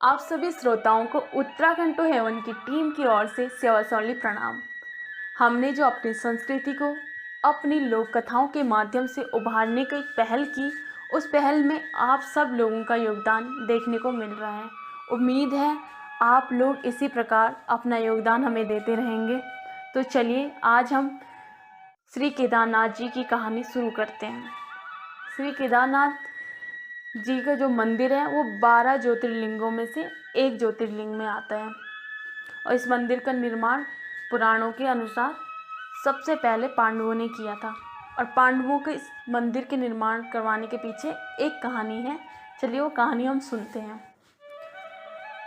आप सभी श्रोताओं को उत्तराखंड टू हेवन की टीम की ओर से सेवासौली प्रणाम। हमने जो अपनी संस्कृति को अपनी लोक कथाओं के माध्यम से उभारने की पहल की, उस पहल में आप सब लोगों का योगदान देखने को मिल रहा है। उम्मीद है आप लोग इसी प्रकार अपना योगदान हमें देते रहेंगे। तो चलिए आज हम श्री केदारनाथ जी की कहानी शुरू करते हैं। श्री केदारनाथ जी का जो मंदिर है वो 12 ज्योतिर्लिंगों में से एक ज्योतिर्लिंग में आता है और इस मंदिर का निर्माण पुराणों के अनुसार सबसे पहले पांडवों ने किया था। और पांडवों के इस मंदिर के निर्माण करवाने के पीछे एक कहानी है। चलिए वो कहानी हम सुनते हैं।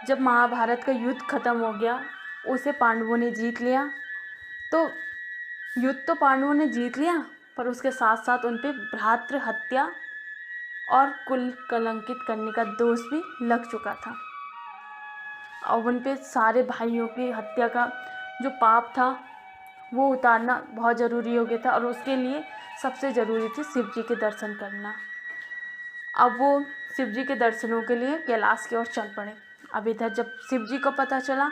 जब महाभारत का युद्ध खत्म हो गया, उसे पांडवों ने जीत लिया। तो युद्ध तो पांडवों ने जीत लिया, पर उसके साथ साथ उन पे भ्रातृ हत्या और कुल कलंकित करने का दोष भी लग चुका था। और उन पे सारे भाइयों की हत्या का जो पाप था वो उतारना बहुत ज़रूरी हो गया था, और उसके लिए सबसे ज़रूरी थी शिव जी के दर्शन करना। अब वो शिव जी के दर्शनों के लिए कैलाश की ओर चल पड़े। अब इधर जब शिव जी को पता चला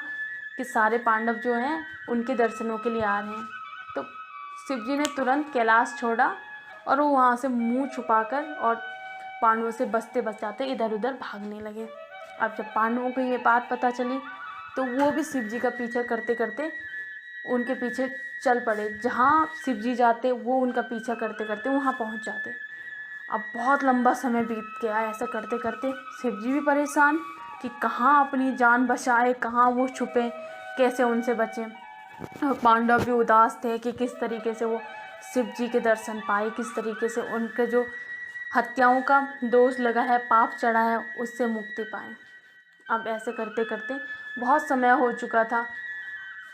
कि सारे पांडव जो हैं उनके दर्शनों के लिए आ रहे हैं, तो शिव जी ने तुरंत कैलाश छोड़ा और वो वहाँ से मुंह छुपाकर और पांडवों से बचते बचाते इधर उधर भागने लगे। अब जब पांडवों को ये बात पता चली तो वो भी शिव जी का पीछा करते करते उनके पीछे चल पड़े। जहाँ शिव जी जाते वो उनका पीछा करते करते वहाँ पहुँच जाते। अब बहुत लंबा समय बीत गया। ऐसा करते करते शिव जी भी परेशान कि कहाँ अपनी जान बचाए, कहाँ वो छुपे, कैसे उनसे बचें। और पांडव भी उदास थे कि किस तरीके से वो शिव जी के दर्शन पाए, किस तरीके से उनके जो हत्याओं का दोष लगा है, पाप चढ़ा है, उससे मुक्ति पाए। अब ऐसे करते करते बहुत समय हो चुका था।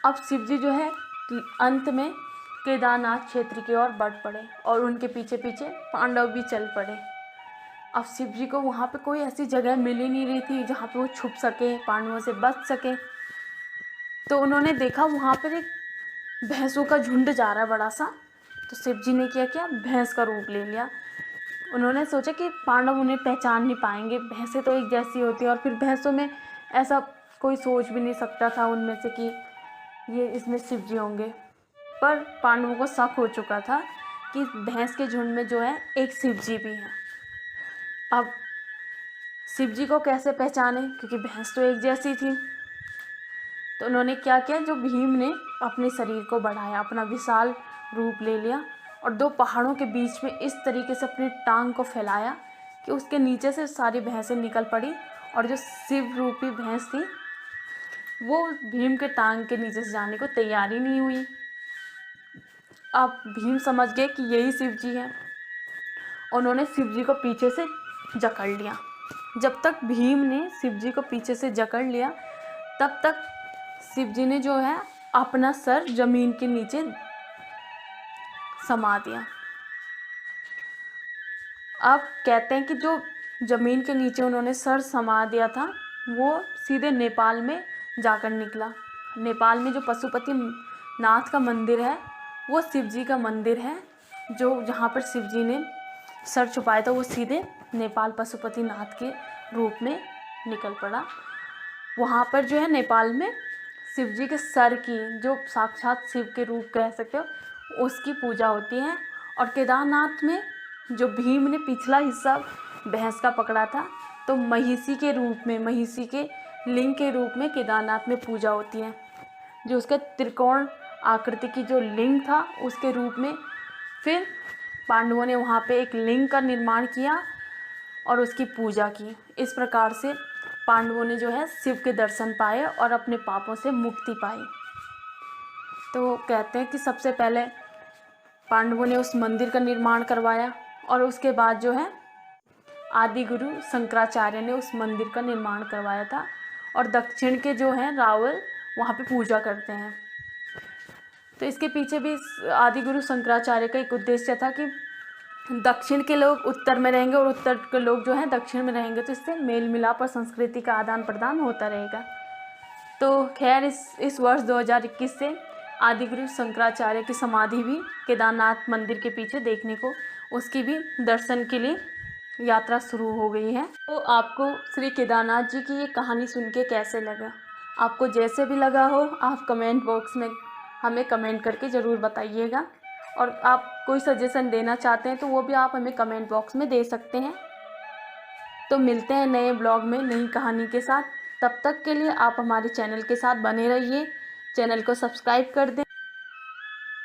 अब शिव जी जो है अंत में केदारनाथ क्षेत्र की ओर बढ़ पड़े और उनके पीछे पीछे पांडव भी चल पड़े। अब शिव जी को वहाँ पे कोई ऐसी जगह मिल ही नहीं रही थी जहाँ पे वो छुप सके, पांडवों से बच सके। तो उन्होंने देखा वहाँ पर एक भैंसों का झुंड जा रहा है बड़ा सा। तो शिव जी ने क्या किया, भैंस का रूप ले लिया। उन्होंने सोचा कि पांडव उन्हें पहचान नहीं पाएंगे, भैंसें तो एक जैसी होती हैं, और फिर भैंसों में ऐसा कोई सोच भी नहीं सकता था उनमें से कि ये इसमें शिव जी होंगे। पर पांडवों को शक हो चुका था कि भैंस के झुंड में जो है एक शिव जी भी है। अब शिव जी को कैसे पहचाने, क्योंकि भैंस तो एक जैसी थी। तो उन्होंने क्या किया, जो भीम ने अपने शरीर को बढ़ाया, अपना विशाल रूप ले लिया और दो पहाड़ों के बीच में इस तरीके से अपनी टांग को फैलाया कि उसके नीचे से सारी भैंसें निकल पड़ी। और जो शिव रूपी भैंस थी वो भीम के टांग के नीचे से जाने को तैयार ही नहीं हुई। अब भीम समझ गए कि यही शिव जी हैं। उन्होंने शिव जी को पीछे से जकड़ लिया। जब तक भीम ने शिव जी को पीछे से जकड़ लिया, तब तक शिव जी ने जो है अपना सर जमीन के नीचे समा दिया। अब कहते हैं कि जो ज़मीन के नीचे उन्होंने सर समा दिया था वो सीधे नेपाल में जाकर निकला। नेपाल में जो पशुपति नाथ का मंदिर है वो शिव जी का मंदिर है। जो जहाँ पर शिव जी ने सर छुपाया था वो सीधे नेपाल पशुपति नाथ के रूप में निकल पड़ा। वहाँ पर जो है नेपाल में शिव जी के सर की, जो साक्षात शिव के रूप कह सकते हो, उसकी पूजा होती है। और केदारनाथ में जो भीम ने पिछला हिस्सा भैंस का पकड़ा था, तो महिषी के रूप में, महिषी के लिंग के रूप में केदारनाथ में पूजा होती है। जो उसका त्रिकोण आकृति की जो लिंग था उसके रूप में फिर पांडवों ने वहाँ पे एक लिंग का निर्माण किया और उसकी पूजा की। इस प्रकार से पांडवों ने जो है शिव के दर्शन पाए और अपने पापों से मुक्ति पाई। तो कहते हैं कि सबसे पहले पांडवों ने उस मंदिर का निर्माण करवाया और उसके बाद जो है आदि गुरु शंकराचार्य ने उस मंदिर का निर्माण करवाया था। और दक्षिण के जो हैं रावल वहाँ पे पूजा करते हैं। तो इसके पीछे भी आदि गुरु शंकराचार्य का एक उद्देश्य था कि दक्षिण के लोग उत्तर में रहेंगे और उत्तर के लोग जो हैं दक्षिण में रहेंगे, तो इससे मेल मिलाप और संस्कृति का आदान प्रदान होता रहेगा। तो खैर इस वर्ष 2021 से आदि गुरु शंकराचार्य की समाधि भी केदारनाथ मंदिर के पीछे देखने को, उसकी भी दर्शन के लिए यात्रा शुरू हो गई है। तो आपको श्री केदारनाथ जी की ये कहानी सुन के कैसे लगा? आपको जैसे भी लगा हो आप कमेंट बॉक्स में हमें कमेंट करके ज़रूर बताइएगा, और आप कोई सजेशन देना चाहते हैं तो वो भी आप हमें कमेंट बॉक्स में दे सकते हैं। तो मिलते हैं नए ब्लॉग में नई कहानी के साथ। तब तक के लिए आप हमारे चैनल के साथ बने रहिए। चैनल को सब्सक्राइब कर दें।